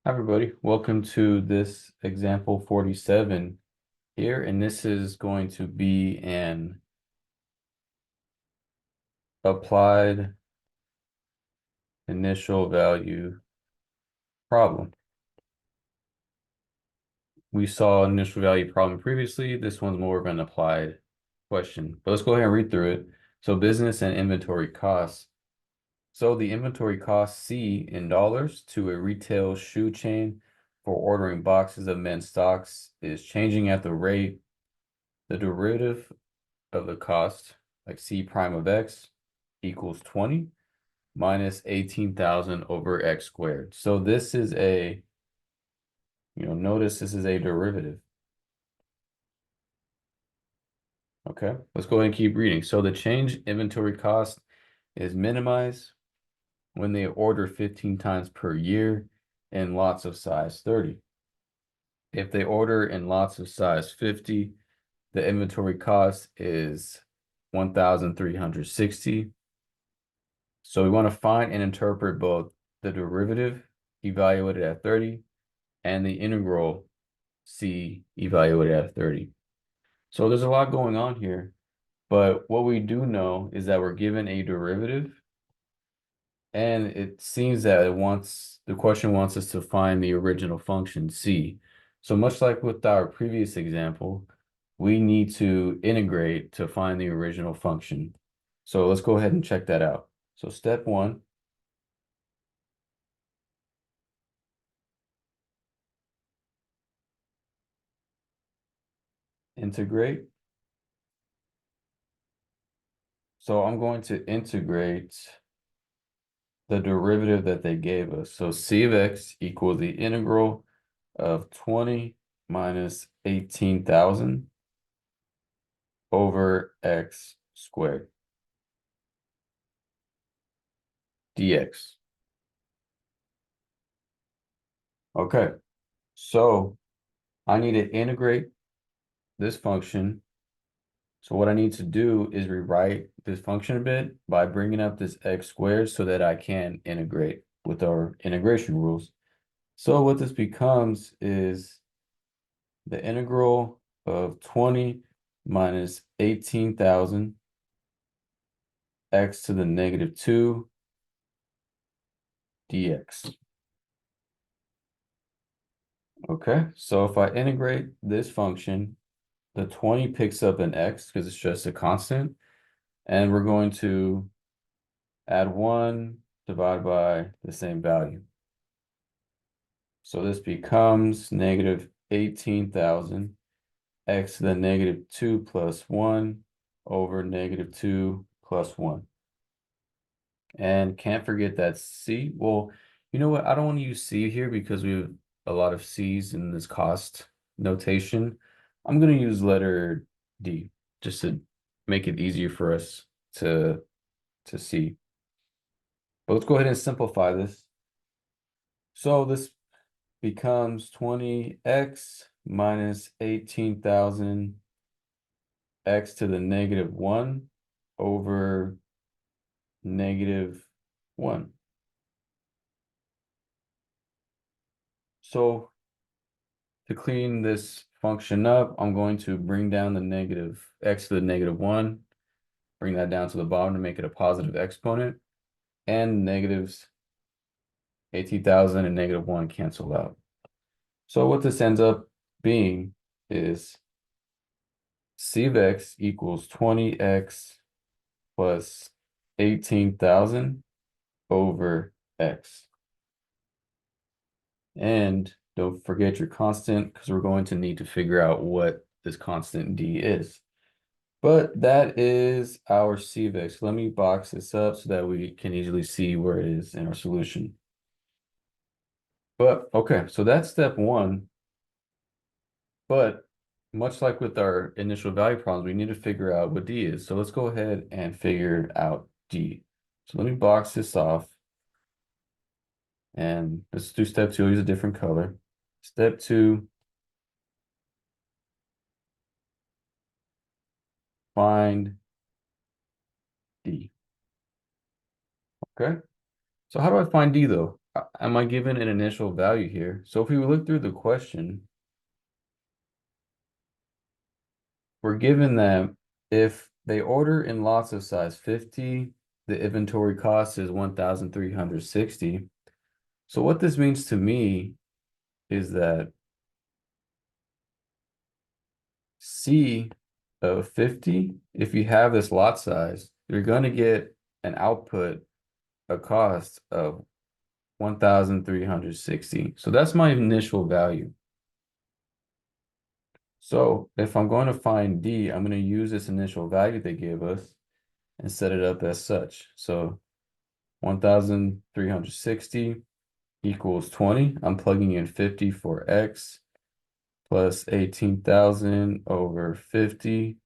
Hi everybody, welcome to this example 47 here, and this is going to be an applied initial value problem. We saw an initial value problem previously. This one's more of an applied question, but let's go ahead and read through it. So business and inventory costs. So the inventory cost C in dollars to a retail shoe chain for ordering boxes of men's stocks is changing at the rate the derivative of the cost, like C prime of X equals 20 minus 18,000 over X squared. So this is a, notice this is a derivative. Okay, let's go ahead and keep reading. So the change inventory cost is minimized when they order 15 times per year in lots of size 30. If they order in lots of size 50, the inventory cost is 1,360. So we want to find and interpret both the derivative evaluated at 30 and the integral C evaluated at 30. So there's a lot going on here, but what we do know is that we're given a derivative, and it seems that the question wants us to find the original function C. So much like with our previous example, we need to integrate to find the original function. So let's go ahead and check that out. So step one, integrate. So I'm going to integrate the derivative that they gave us. So C of X equals the integral of 20 minus 18,000 over X squared dx. Okay, so I need to integrate this function. So what I need to do is rewrite this function a bit by bringing up this X squared so that I can integrate with our integration rules. So what this becomes is the integral of 20 minus 18,000 x to the negative 2 dx. Okay, so if I integrate this function, the 20 picks up an x because it's just a constant, and we're going to add 1 divided by the same value. So this becomes negative 18,000 x to the negative 2 plus 1 over negative 2 plus 1. And can't forget that C. Well, you know what? I don't want to use C here because we have a lot of C's in this cost notation. I'm going to use letter D just to make it easier for us to see. But let's go ahead and simplify this. So this becomes 20x minus 18,000 x to the negative 1 over negative 1. So to clean this function up, I'm going to bring down the negative x to the negative 1, bring that down to the bottom to make it a positive exponent, and negatives 18,000 and negative 1 cancel out. So what this ends up being is C of x equals 20x plus 18,000 over x. And don't forget your constant because we're going to need to figure out what this constant D is. But that is our C of x. Let me box this up so that we can easily see where it is in our solution. But okay, so that's step one. But much like with our initial value problems, we need to figure out what D is. So let's go ahead and figure out D. So let me box this off. And let's do step two. I'll use a different color. Step two, find D. Okay. So how do I find D though? am I given an initial value here? So if we look through the question, we're given that if they order in lots of size 50, the inventory cost is 1,360. So what this means to me is that C of 50, if you have this lot size, you're going to get an output, a cost of 1,360. So that's my initial value. So if I'm going to find D, I'm going to use this initial value they gave us and set it up as such. So 1,360 equals 20. I'm plugging in 50 for X plus 18,000 over 50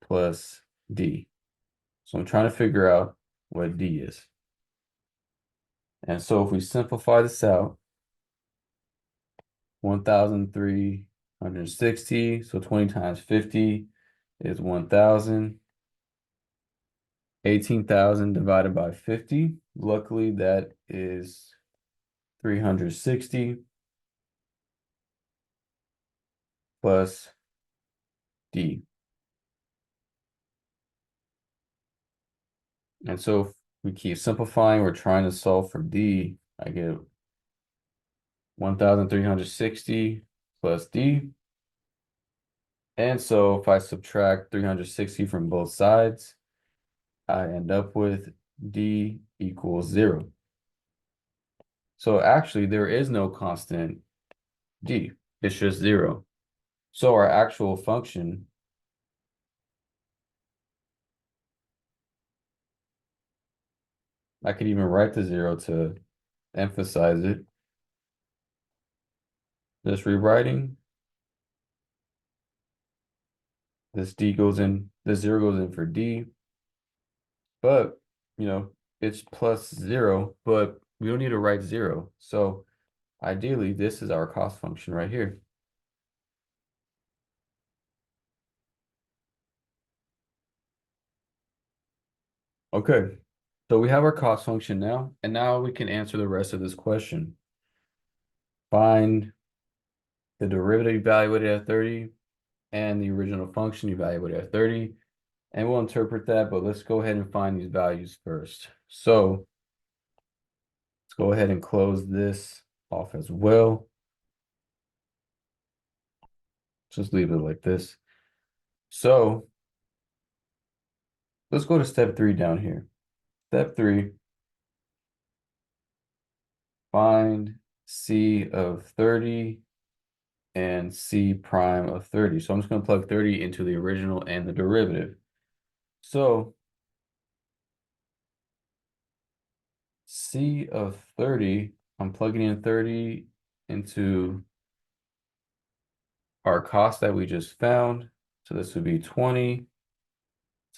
plus D. So I'm trying to figure out what D is. And so if we simplify this out, 1,360, so 20 times 50 is 1,000. 18,000 divided by 50. Luckily, that is 360 plus D. And so if we keep simplifying, we're trying to solve for D. I get 1,360 plus D. And so if I subtract 360 from both sides, I end up with D equals 0. So actually, there is no constant D. It's just 0. So our actual function, I could even write the 0 to emphasize it. Just rewriting, this D goes in, the 0 goes in for D, but it's plus 0, but we don't need to write 0. So ideally, this is our cost function right here. Okay, so we have our cost function now, and now we can answer the rest of this question. Find the derivative evaluated at 30 and the original function evaluated at 30. And we'll interpret that, but let's go ahead and find these values first. So let's go ahead and close this off as well. Just leave it like this. So let's go to step 3 down here. Step 3, find C of 30 and C prime of 30. So I'm just going to plug 30 into the original and the derivative. So C of 30, I'm plugging in 30 into our cost that we just found. So this would be 20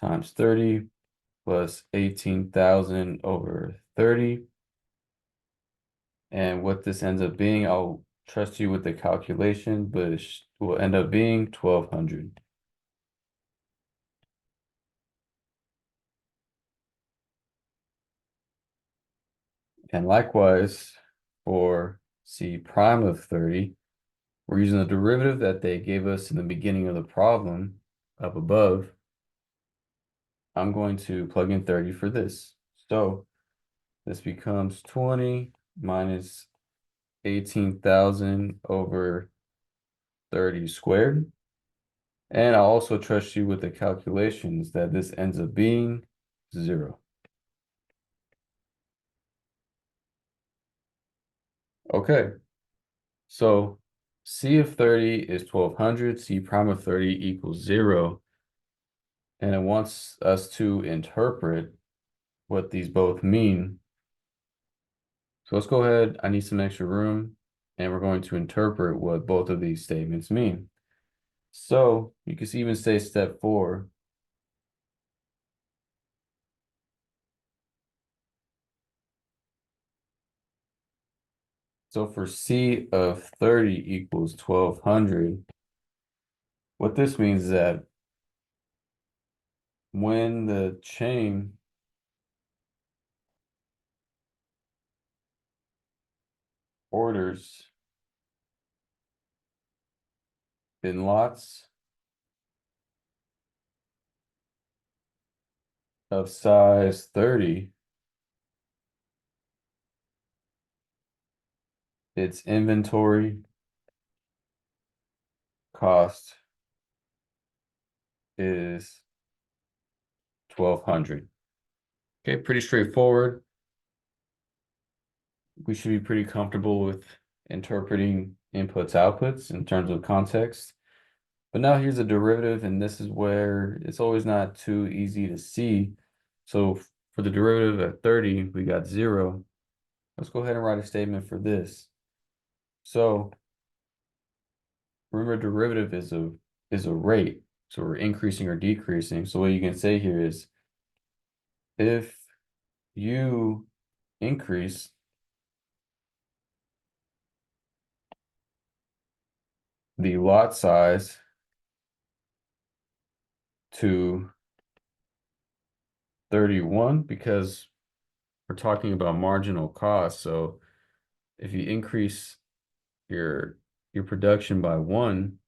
times 30 plus 18,000 over 30. And what this ends up being, I'll trust you with the calculation, but it will end up being 1,200. And likewise, for C prime of 30, we're using the derivative that they gave us in the beginning of the problem up above. I'm going to plug in 30 for this. So this becomes 20 minus 18,000 over 30 squared. And I'll also trust you with the calculations that this ends up being 0. Okay, so C of 30 is 1,200, C prime of 30 equals 0. And it wants us to interpret what these both mean. So let's go ahead. I need some extra room, and we're going to interpret what both of these statements mean. So you can even say step 4. So for C of 30 equals 1,200, what this means is that when the chain orders in lots of size 30, its inventory cost is 1,200. Okay, pretty straightforward. We should be pretty comfortable with interpreting inputs, outputs in terms of context. But now here's a derivative, and this is where it's always not too easy to see. So for the derivative at 30, we got 0. Let's go ahead and write a statement for this. So remember, derivative is a rate. So we're increasing or decreasing. So what you can say here is if you increase the lot size to 31, because we're talking about marginal cost. So if you increase your production by 1,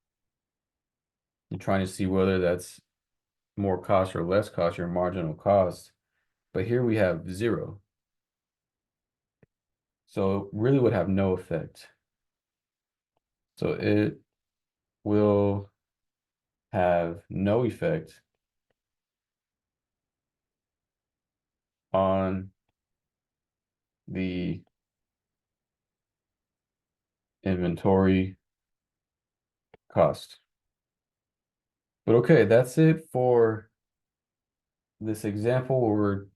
you're trying to see whether that's more cost or less cost, your marginal cost. But here we have 0. So it really would have no effect. So it will have no effect on the inventory cost. But okay, that's it for this example where we're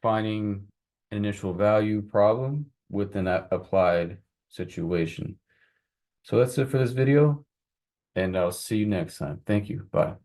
finding initial value problem with an applied situation. So that's it for this video, and I'll see you next time. Thank you. Bye.